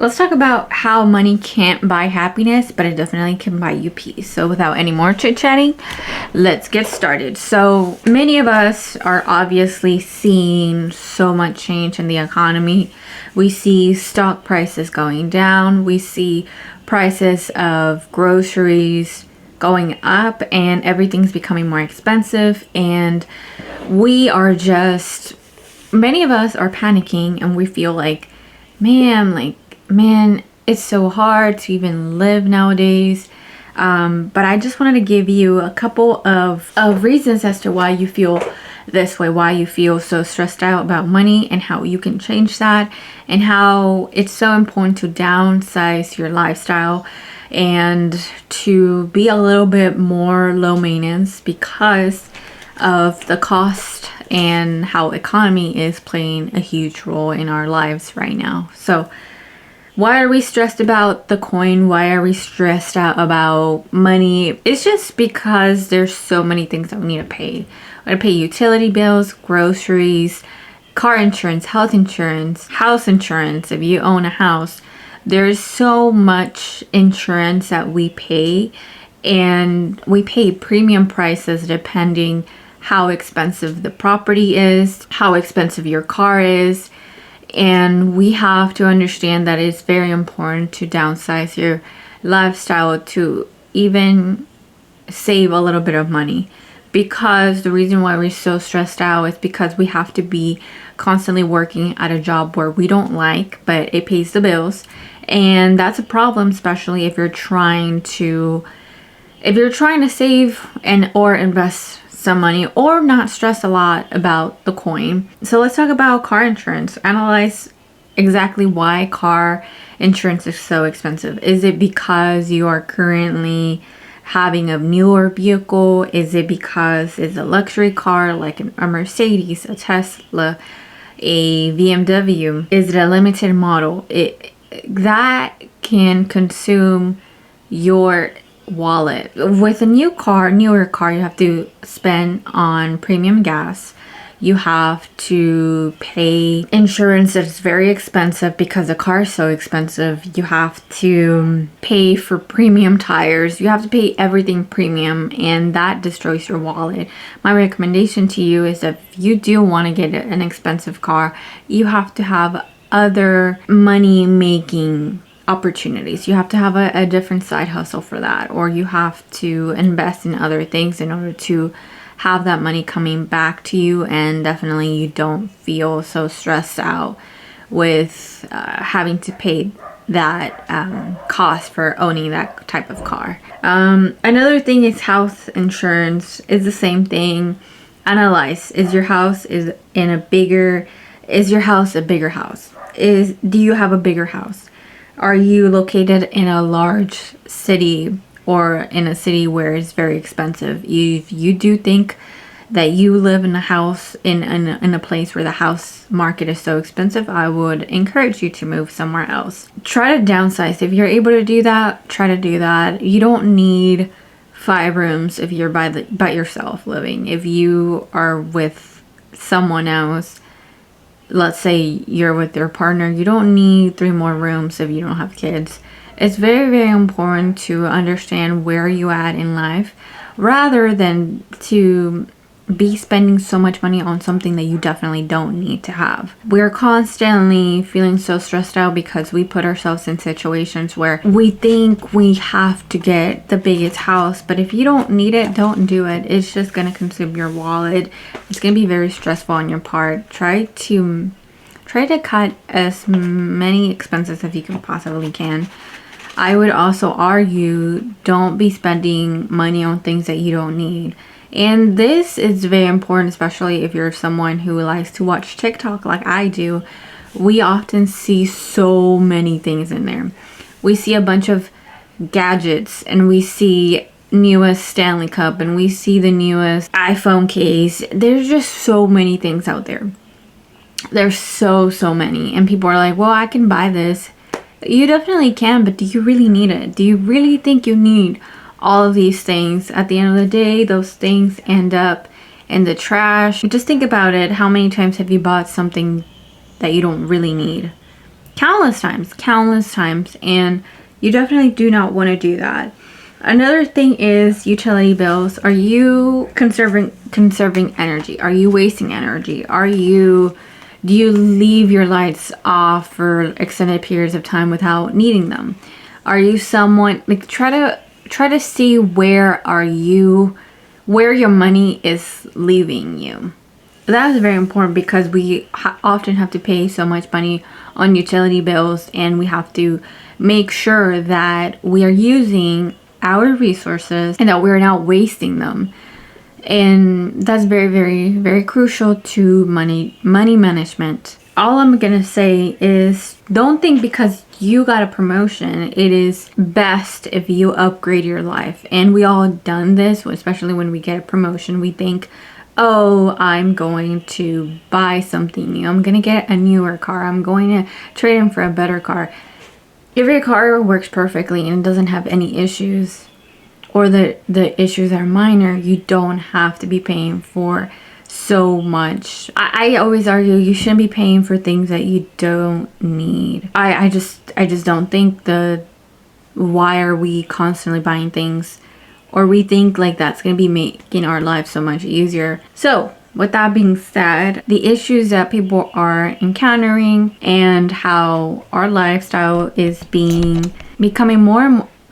Let's talk about how money can't buy happiness, but it definitely can buy you peace. So without any more chit-chatting, let's get started. So many of us are obviously seeing so much change in the economy. We see stock prices going down. We see prices of groceries going up, and everything's becoming more expensive. And many of us are panicking, and we feel like, man, it's so hard to even live nowadays. But I just wanted to give you a couple of reasons as to why you feel this way, why you feel so stressed out about money, and how you can change that, and how it's so important to downsize your lifestyle and to be a little bit more low maintenance because of the cost and how economy is playing a huge role in our lives right now. So why are we stressed about the coin? Why are we stressed out about money? It's just because there's so many things that we need to pay. We gotta pay utility bills, groceries, car insurance, health insurance, house insurance if you own a house. There's so much insurance that we pay, and we pay premium prices depending how expensive the property is, how expensive your car is. And we have to understand that it's very important to downsize your lifestyle to even save a little bit of money. Because the reason why we're so stressed out is because we have to be constantly working at a job where we don't like, but it pays the bills. And that's a problem, especially if you're trying to save and or invest some money or not stress a lot about the coin. So let's talk about car insurance. Analyze exactly why car insurance is so expensive. Is it because you are currently having a newer vehicle? Is it because it's a luxury car like a Mercedes, a Tesla, a BMW? Is it a limited model? That can consume your wallet. With a newer car, you have to spend on premium gas. You have to pay insurance that's very expensive because the car is so expensive. You have to pay for premium tires. You have to pay everything premium, and that destroys your wallet. My recommendation to you is that if you do want to get an expensive car, you have to have other money making opportunities. You have to have a different side hustle for that, or you have to invest in other things in order to have that money coming back to you, and definitely you don't feel so stressed out with having to pay that cost for owning that type of car. Another thing is house insurance is the same thing. Analyze, is your house a bigger house? Do you have a bigger house? Are you located in a large city or in a city where it's very expensive? If you do think that you live in a house in a place where the house market is so expensive, I would encourage you to move somewhere else. Try to downsize. If you're able to do that, try to do that. You don't need 5 rooms if you're by yourself living. If you are with someone else, let's say you're with your partner, you don't need 3 more rooms if you don't have kids. It's very, very important to understand where you at in life rather than to be spending so much money on something that you definitely don't need to have. We're constantly feeling so stressed out because we put ourselves in situations where we think we have to get the biggest house, but if you don't need it, don't do it. It's just going to consume your wallet. It's going to be very stressful on your part. Try to cut as many expenses as you can possibly can. I would also argue, don't be spending money on things that you don't need. And this is very important, especially if you're someone who likes to watch TikTok like I do. We often see so many things in there. We see a bunch of gadgets, and we see newest Stanley Cup, and we see the newest iPhone case. There's just so many things out there. There's so many, and people are like, well, I can buy this. You definitely can, but do you really need it? Do you really think you need all of these things? At the end of the day, those things end up in the trash. Just think about it. How many times have you bought something that you don't really need? countless times, and you definitely do not want to do that. Another thing is utility bills. Are you conserving energy? Are you wasting energy? Do you leave your lights off for extended periods of time without needing them? Are you someone, like, try to see where your money is leaving you. That is very important, because we often have to pay so much money on utility bills, and we have to make sure that we are using our resources and that we're not wasting them. And that's very, very, very crucial to money management. All I'm gonna say is, don't think because you got a promotion, it is best if you upgrade your life. And we all done this, especially when we get a promotion. We think, oh, I'm going to buy something new. I'm gonna get a newer car. I'm going to trade in for a better car. If your car works perfectly and it doesn't have any issues, or the issues are minor, you don't have to be paying for so much. I always argue you shouldn't be paying for things that you don't need. I just don't think why are we constantly buying things, or we think like that's gonna be making our lives so much easier. So with that being said, the issues that people are encountering and how our lifestyle is becoming more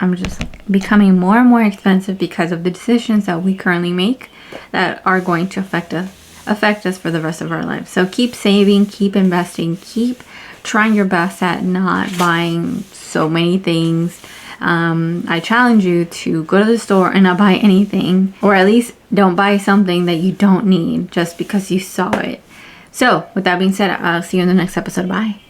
and more expensive because of the decisions that we currently make that are going to affect us for the rest of our lives. So keep saving, keep investing, keep trying your best at not buying so many things. I challenge you to go to the store and not buy anything, or at least don't buy something that you don't need just because you saw it. So with that being said, I'll see you in the next episode. Bye.